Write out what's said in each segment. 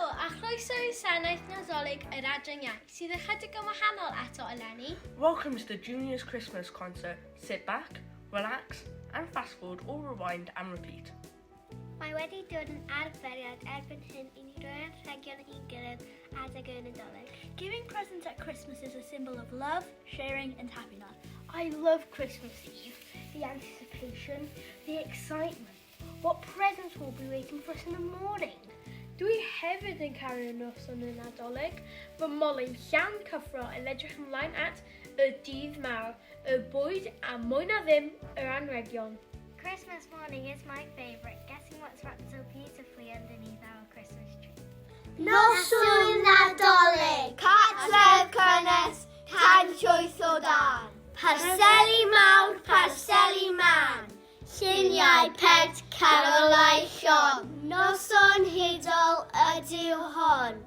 Helo a chroeso i'r Senedd Nadolig yr Adran Iaith sydd ychydig yn wahanol eto eleni. Welcome to the Juniors Christmas concert. Sit back, relax and fast forward or rewind and repeat. Mae wedi dod yn arferiad erbyn hyn I ni roi anrhegion i'n gilydd adeg y Nadolig. Giving presents at Christmas is a symbol of love, sharing and happiness. I love Christmas Eve, the anticipation, the excitement. What presents will be waiting for us in the morning? Dwi hefyd yn cario nos yn y Nadolig, fy molyn llawn cyffro yn edrych ymlaen at y dydd mawr, y bwyd a mwy na ddim yr anrhegion. Christmas morning is my favourite, guessing what's wrapped so beautifully underneath our Christmas tree. Noswyl Nadolig, cartref cynnes, can llwyth o dan. Parseli mawr, parseli man. Lluniau pet carolau llon. Noson hudol ydyw hon.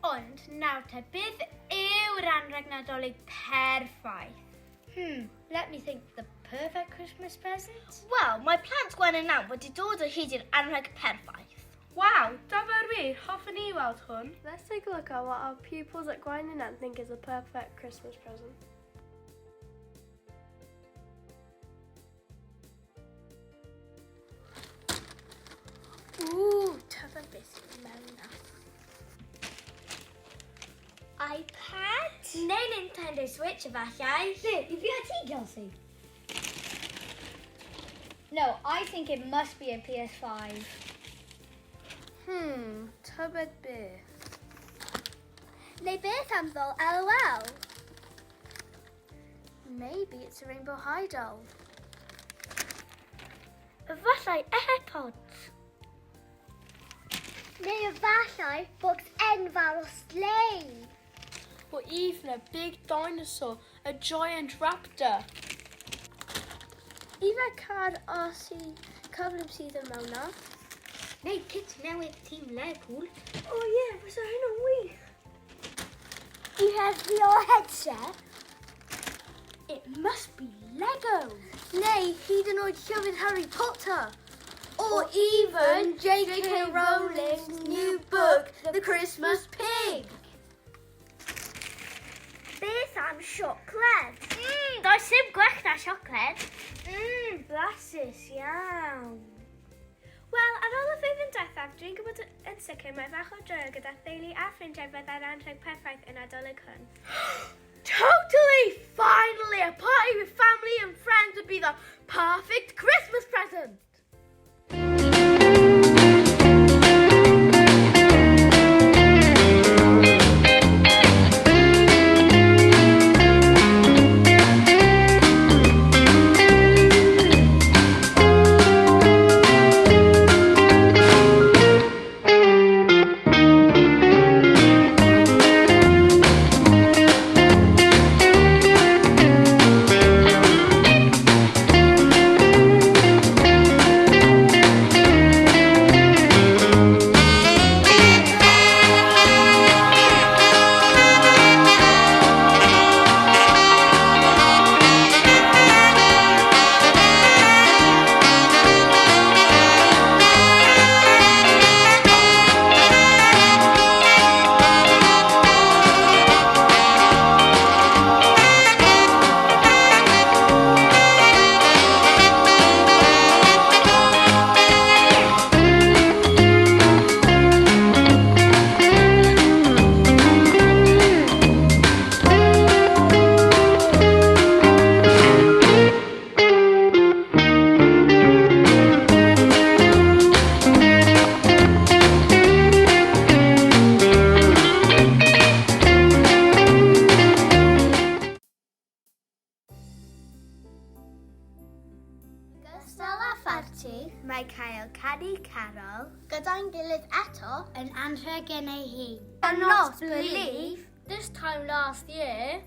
Ond nawr te, beth yw'r anrheg Nadolig perffaith? Let me think, the perfect Christmas present? Wel, mae plant Gwaun Y Nant wedi dod o hyd i'r anrheg perffaith. Wow, dyfer fi, hoffwn I weld hwn. Let's take a look at what our pupils at Gwaun Y Nant think is a perfect Christmas present. Ooh, tyfa beth yw'n mewn na. iPad? Neu Nintendo Switch efallai. I fi a ti, Kelsey? No, I think it must be a PS5. Tybed beth? Neu beth am ddol LOL? Maybe it's a Rainbow High doll. Efallai AirPods. Neu efallai bocs enfawr o sleigh. Or even a big dinosaur, a giant raptor. Ife card RC cyflym sydd yn mewn na? Neu kit newydd tîm Lerpwl. Oh yeah, fysa hyn yn wych. You have your headset? It must be Lego. Neu hyd yn oed llyfr Harry Potter. Or even J.K. Rowling's new book, The Christmas Pig. Beth am siocled? Does dim gwell na siocled. Blasus iawn. Wel, ar ôl y flwyddyn diwethaf, dwi'n gwybod yn Yn sicr, mae fach o dro gyda theulu a ffrindiau byddai'r anrheg perffaith yn Nadolig hwn. Totally! Finally, a party with family and friends would be the perfect Christmas present! Mae cael canu carol gyda'n gilydd eto yn anrheg yn ei hun. and not believe This time last year,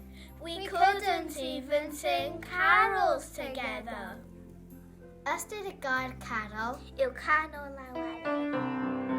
we couldn't even sing carols together. Ystyr y gair carol Yw canol Llawen.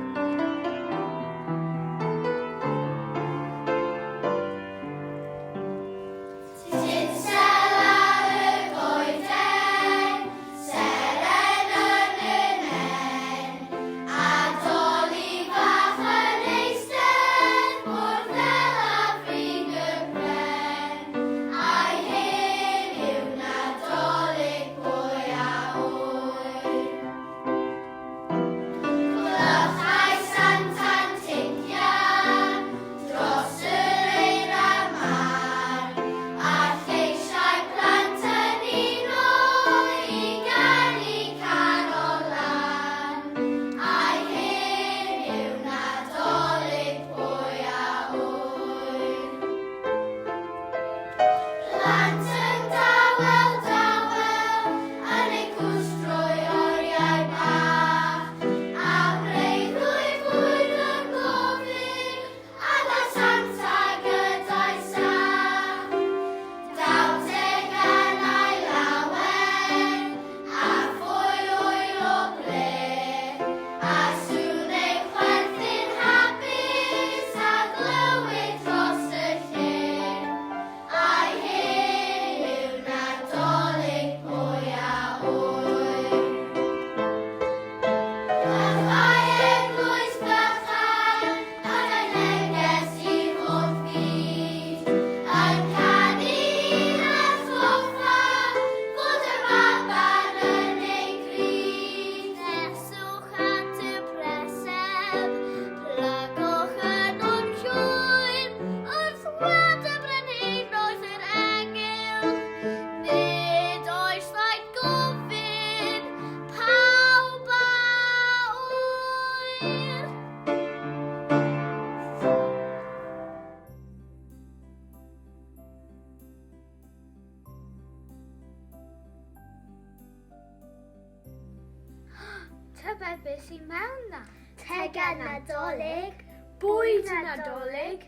Tybed beth sy'n mewn na? Tegau Nadolig. Bwyd Nadolig.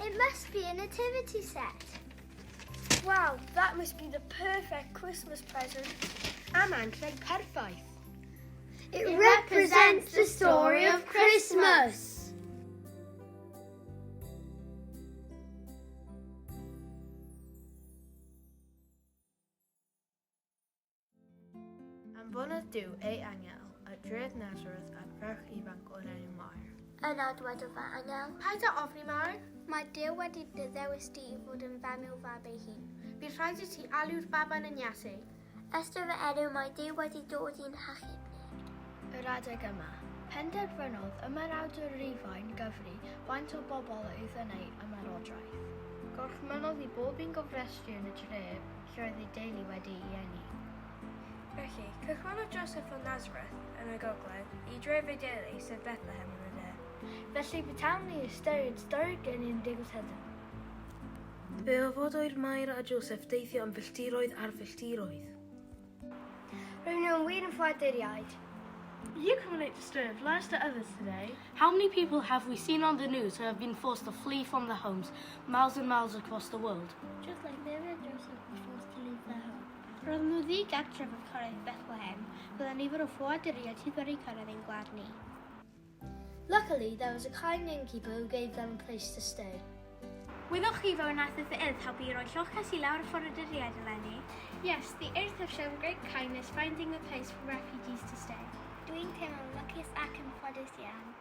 It must be a nativity set. Wow, that must be the perfect Christmas present. Am anrheg perffaith. It represents the story of Christmas. Am bonus diw ei angel, a dref Nazareth at ferch ifanc o'r enw Mair. Yn adwad o fa angel. Paid â ofni Mair. Mae Duw wedi ddewis di i fod yn fam i'w fab ei hun. Bydd rhaid i ti alw'r baban yn Iesu. Ystyr fy enw mae Duw wedi dod i'n hachub ni. yr adeg yma. Penderfynodd ymerawdwr Rhufain gyfri faint o bobl yw ddynnu ymerodraeth. Gorchmynodd i bob un gofrestru yn y dref lle oedd ei deulu wedi ei eni. Felly, cychwynnodd Joseph o Nazareth yn y gogledd i dref ei deulu sef Bethlehem yn y de. Felly betawn ni ystyried stori gennym digwyddiadau. Fe ofodwyd Mair a Joseph deithio am filltiroedd ar filltiroedd. Rwy'n nhw'n wir yn ffoaduriaid. You can relate the story of lives to others today. How many people have we seen on the news who have been forced to flee from their homes miles and miles across the world? Just like Mary and Joseph were forced to leave their home. Roedd nhw ddigartref yn cyrraedd Bethlehem, bydd nifer o ffoaduriaid sydd wedi cyrraedd ein gwlad ni. Luckily, there was a kind innkeeper who gave them a place to stay. Wyddwch chi fel wnaeth y Urdd helpu i roi lloches i lawr y ffoaduriaid eleni? Yes, the Earth have shown great kindness finding a place for refugees to stay. Dwi'n teimlo'n lwcus ac yn ffodus iawn.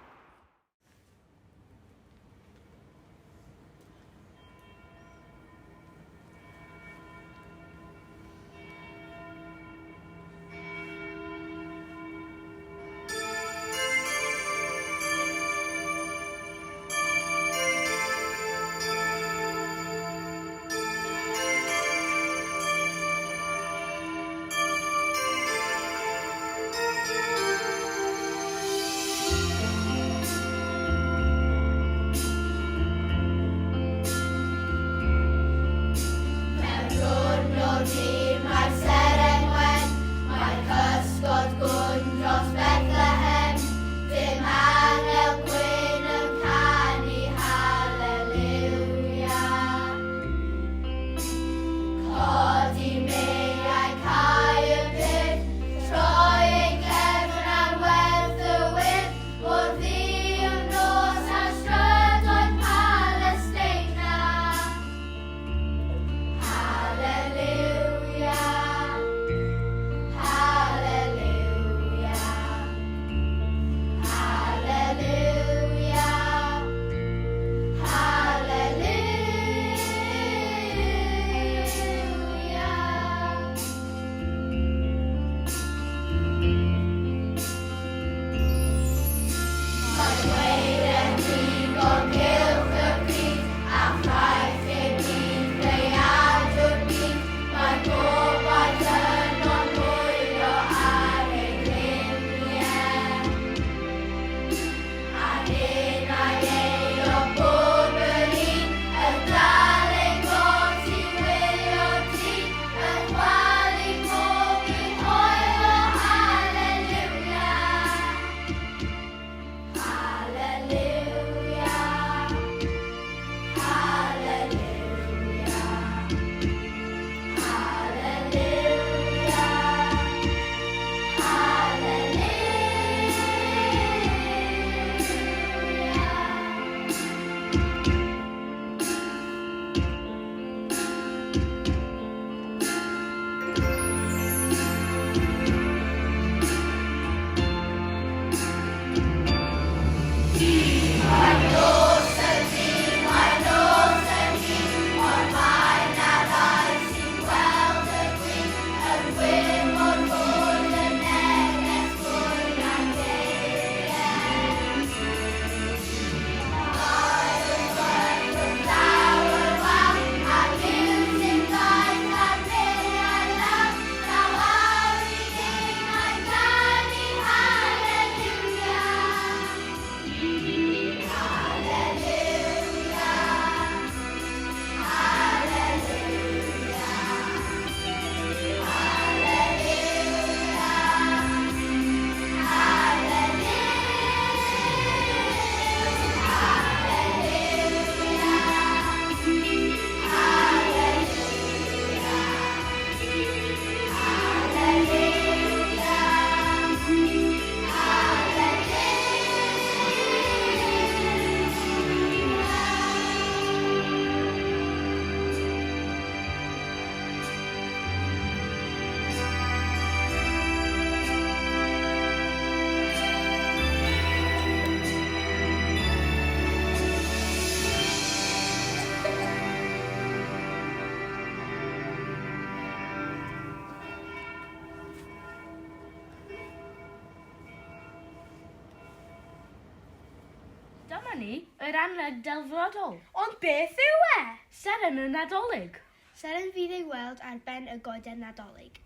ni yr anrheg delfrydol. Ond beth yw e? Seren y Nadolig. Seren fydd ei weld ar ben y goeden Nadolig.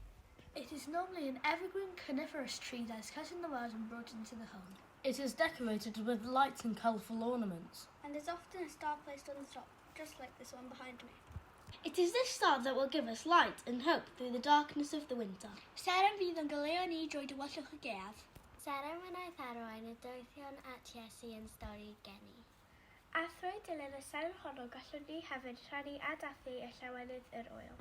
It is normally an evergreen coniferous tree that is cut in the wood and brought into the home. It is decorated with lights and colourful ornaments. And there's often a star placed on the top, just like this one behind me. It is this star that will give us light and hope through the darkness of the winter. Seren fydd yn goleuo ni drwy dywyllwch y gaeaf. Seren wnaeth arwain y doethion at Iesu yn stori geni. A thrwy dilyn y seren honno gallwn ni hefyd rhannu a dathlu y llawenydd yr oil.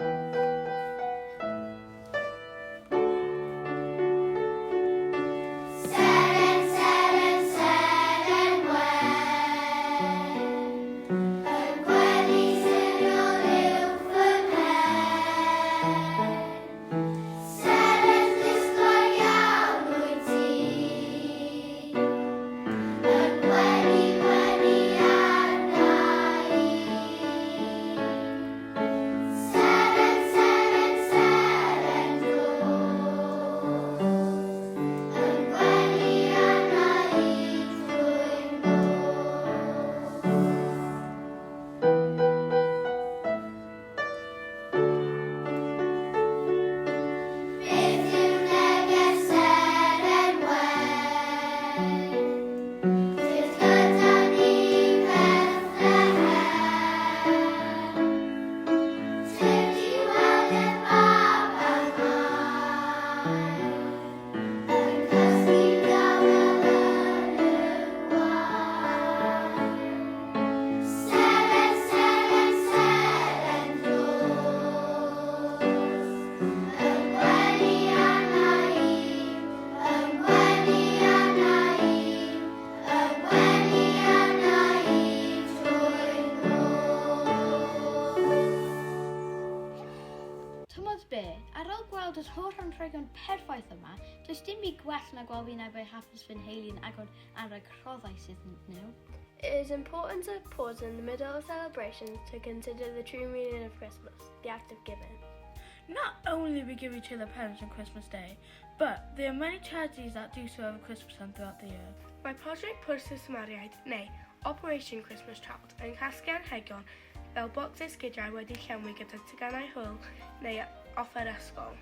Ar ôl gweld yr holl anrhegion perffaith yma, does dim byd gwell na gweld fi'n efo'i hapus fy'n heili'n agor anrheg rhoddau sydd nhw. It is important to pause in the middle of celebrations to consider the true meaning of Christmas, the act of giving. Not only we give each other presents on Christmas Day, but there are many charities that do so over Christmas and throughout the year. Mae Project Pwrs y Symariaid, neu Operation Christmas Child, yn casglu anrhegion fel bocsau sgidiau wedi llenwi gyda teganau hwyl neu offer ysgol.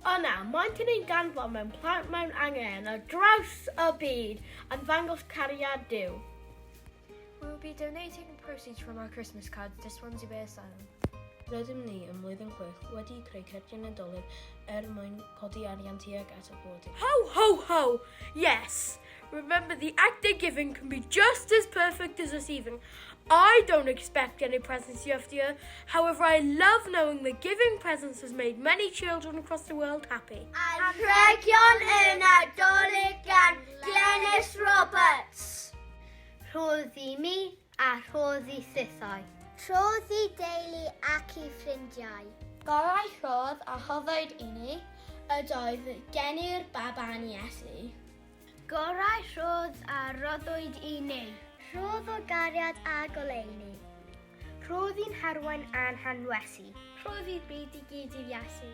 Yna, maent yn ein ganfod mewn plant mewn angen ar draws y byd yn ddangos cariad Duw. We will be donating proceeds from our Christmas cards to Swansea Bay Asylum. Rydym ni ym Blwyddyn 6 wedi creu cardiau Nadolig mwyn codi arian tuag at y bwyd. Ho, ho, ho! Yes! Remember, the act of giving can be just as perfect as receiving. I don't expect any presents this year. However, I love knowing that giving presents has made many children across the world happy. Anrhegion y Nadolig gan Glenys Roberts. Rhoddi mi a rhoddi thithau. Rhoddi deulu ac I ffrindiau. Gorau rhodd a hoddwyd I ni, ydoedd genny'r baban Iesu. Gorau rhodd a roddwyd I ni. Rhodd o gariad a goleuni. Rhodd i'n harwain a'n hanwesu. Rhodd i'r byd I gyd i'r Iesu.